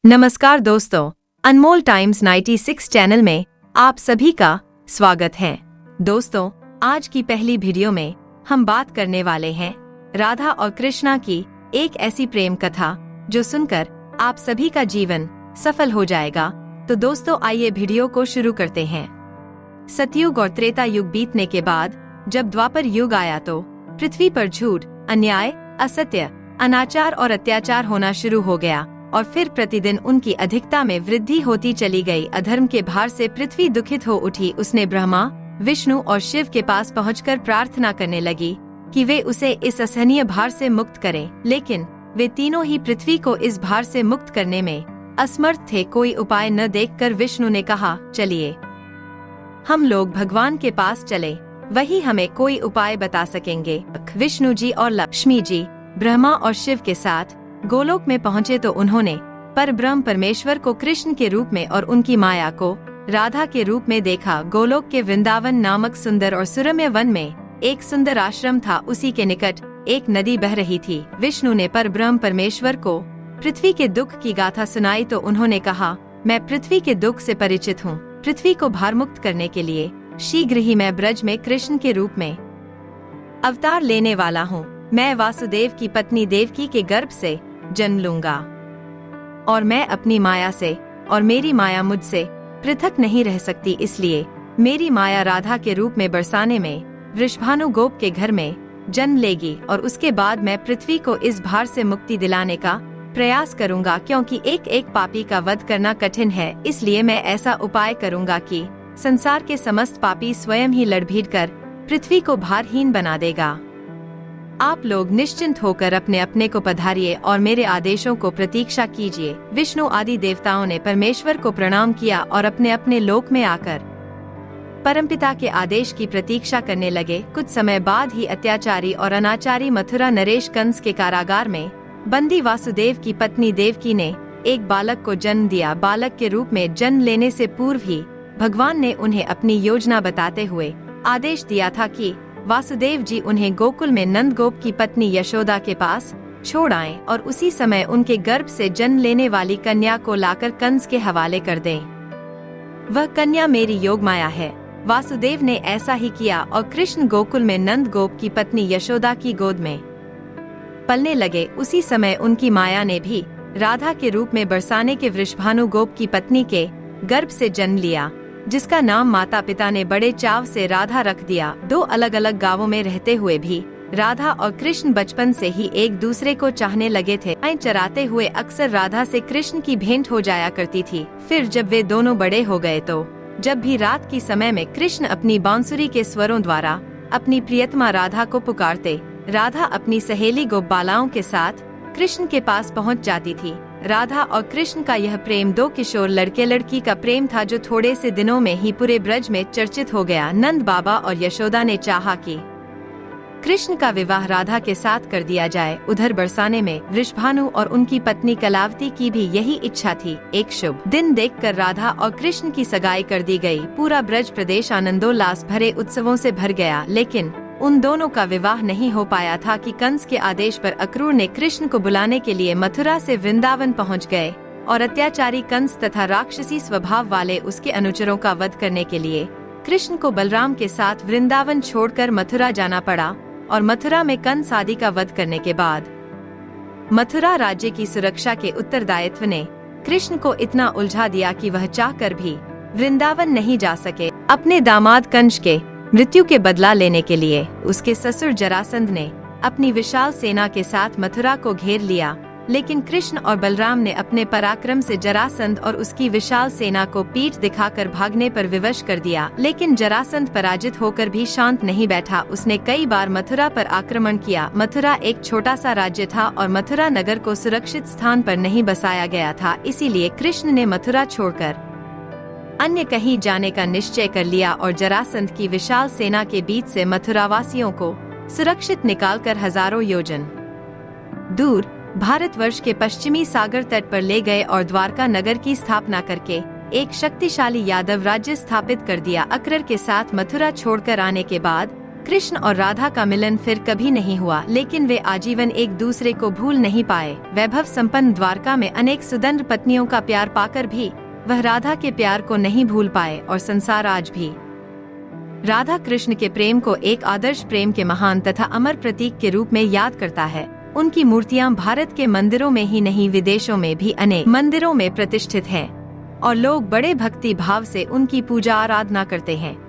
नमस्कार दोस्तों, अनमोल times 96 channel में आप सभी का स्वागत है। दोस्तों, आज की पहली वीडियो में हम बात करने वाले हैं राधा और कृष्णा की एक ऐसी प्रेम कथा जो सुनकर आप सभी का जीवन सफल हो जाएगा। तो दोस्तों, आइए वीडियो को शुरू करते हैं। सतयुग और त्रेता युग बीतने के बाद जब द्वापर युग आया तो पृथ्वी पर झूठ, अन्याय, असत्य, अनाचार और अत्याचार होना शुरू हो गया और फिर प्रतिदिन उनकी अधिकता में वृद्धि होती चली गई। अधर्म के भार से पृथ्वी दुखित हो उठी। उसने ब्रह्मा, विष्णु और शिव के पास पहुंचकर प्रार्थना करने लगी कि वे उसे इस असहनीय भार से मुक्त करें, लेकिन वे तीनों ही पृथ्वी को इस भार से मुक्त करने में असमर्थ थे। कोई उपाय न देखकर विष्णु ने कहा, चलिए हम लोग भगवान के पास चले, वही हमें कोई उपाय बता सकेंगे। विष्णु जी और लक्ष्मी जी ब्रह्मा और शिव के साथ गोलोक में पहुँचे तो उन्होंने परब्रह्म परमेश्वर को कृष्ण के रूप में और उनकी माया को राधा के रूप में देखा। गोलोक के वृंदावन नामक सुंदर और सुरम्य वन में एक सुंदर आश्रम था। उसी के निकट एक नदी बह रही थी। विष्णु ने परब्रह्म परमेश्वर को पृथ्वी के दुख की गाथा सुनाई तो उन्होंने कहा, मैं पृथ्वी के दुख से परिचित हूँ। पृथ्वी को भार मुक्त करने के लिए शीघ्र ही मैं ब्रज में कृष्ण के रूप में अवतार लेने वाला हूँ। मैं वासुदेव की पत्नी देवकी के गर्भ से जन्म लूंगा और मैं अपनी माया से और मेरी माया मुझसे पृथक नहीं रह सकती, इसलिए मेरी माया राधा के रूप में बरसाने में वृषभानु गोप के घर में जन्म लेगी और उसके बाद मैं पृथ्वी को इस भार से मुक्ति दिलाने का प्रयास करूंगा। क्योंकि एक एक पापी का वध करना कठिन है, इसलिए मैं ऐसा उपाय करूंगा कि संसार के समस्त पापी स्वयं ही लड़ भीड़ कर पृथ्वी को भारहीन बना देगा। आप लोग निश्चिंत होकर अपने अपने को पधारिए और मेरे आदेशों को प्रतीक्षा कीजिए। विष्णु आदि देवताओं ने परमेश्वर को प्रणाम किया और अपने अपने लोक में आकर परमपिता के आदेश की प्रतीक्षा करने लगे। कुछ समय बाद ही अत्याचारी और अनाचारी मथुरा नरेश कंस के कारागार में बंदी वासुदेव की पत्नी देवकी ने एक बालक को जन्म दिया। बालक के रूप में जन्म लेने से पूर्व ही भगवान ने उन्हें अपनी योजना बताते हुए आदेश दिया था कि वासुदेव जी उन्हें गोकुल में नंद गोप की पत्नी यशोदा के पास छोड़ आएं और उसी समय उनके गर्भ से जन्म लेने वाली कन्या को लाकर कंस के हवाले कर दें। वह कन्या मेरी योग माया है। वासुदेव ने ऐसा ही किया और कृष्ण गोकुल में नंद गोप की पत्नी यशोदा की गोद में पलने लगे। उसी समय उनकी माया ने भी राधा के रूप में बरसाने के वृषभानु गोप की पत्नी के गर्भ से जन्म लिया, जिसका नाम माता पिता ने बड़े चाव से राधा रख दिया। दो अलग अलग गांवों में रहते हुए भी राधा और कृष्ण बचपन से ही एक दूसरे को चाहने लगे थे। चराते हुए अक्सर राधा से कृष्ण की भेंट हो जाया करती थी। फिर जब वे दोनों बड़े हो गए तो जब भी रात की समय में कृष्ण अपनी बांसुरी के स्वरों द्वारा अपनी प्रियतमा राधा को पुकारते, राधा अपनी सहेली गोपबालाओं के साथ कृष्ण के पास पहुंच जाती थी। राधा और कृष्ण का यह प्रेम दो किशोर लड़के लड़की का प्रेम था जो थोड़े से दिनों में ही पूरे ब्रज में चर्चित हो गया। नंद बाबा और यशोदा ने चाहा कि कृष्ण का विवाह राधा के साथ कर दिया जाए। उधर बरसाने में वृषभानु और उनकी पत्नी कलावती की भी यही इच्छा थी। एक शुभ दिन देखकर राधा और कृष्ण की सगाई कर दी गई। पूरा ब्रज प्रदेश आनंदोल्लास भरे उत्सवों से भर गया, लेकिन उन दोनों का विवाह नहीं हो पाया था कि कंस के आदेश पर अक्रूर ने कृष्ण को बुलाने के लिए मथुरा से वृंदावन पहुंच गए और अत्याचारी कंस तथा राक्षसी स्वभाव वाले उसके अनुचरों का वध करने के लिए कृष्ण को बलराम के साथ वृंदावन छोड़कर मथुरा जाना पड़ा। और मथुरा में कंस आदि का वध करने के बाद मथुरा राज्य की सुरक्षा के उत्तरदायित्व ने कृष्ण को इतना उलझा दिया कि वह चाहकर भी वृंदावन नहीं जा सके। अपने दामाद कंस के मृत्यु के बदला लेने के लिए उसके ससुर जरासंध ने अपनी विशाल सेना के साथ मथुरा को घेर लिया, लेकिन कृष्ण और बलराम ने अपने पराक्रम से जरासंध और उसकी विशाल सेना को पीठ दिखाकर भागने पर विवश कर दिया। लेकिन जरासंध पराजित होकर भी शांत नहीं बैठा। उसने कई बार मथुरा पर आक्रमण किया। मथुरा एक छोटा सा राज्य था और मथुरा नगर को सुरक्षित स्थान पर नहीं बसाया गया था, इसीलिए कृष्ण ने मथुरा छोड़कर अन्य कहीं जाने का निश्चय कर लिया और जरासंध की विशाल सेना के बीच से मथुरावासियों को सुरक्षित निकालकर हजारों योजन दूर भारतवर्ष के पश्चिमी सागर तट पर ले गए और द्वारका नगर की स्थापना करके एक शक्तिशाली यादव राज्य स्थापित कर दिया। अकबर के साथ मथुरा छोड़कर आने के बाद कृष्ण और राधा का मिलन फिर कभी नहीं हुआ, लेकिन वे आजीवन एक दूसरे को भूल नहीं पाए। वैभव संपन्न द्वारका में अनेक सुदंड पत्नियों का प्यार पाकर भी वह राधा के प्यार को नहीं भूल पाए और संसार आज भी राधा कृष्ण के प्रेम को एक आदर्श प्रेम के महान तथा अमर प्रतीक के रूप में याद करता है। उनकी मूर्तियां भारत के मंदिरों में ही नहीं, विदेशों में भी अनेक मंदिरों में प्रतिष्ठित हैं और लोग बड़े भक्ति भाव से उनकी पूजा आराधना करते हैं।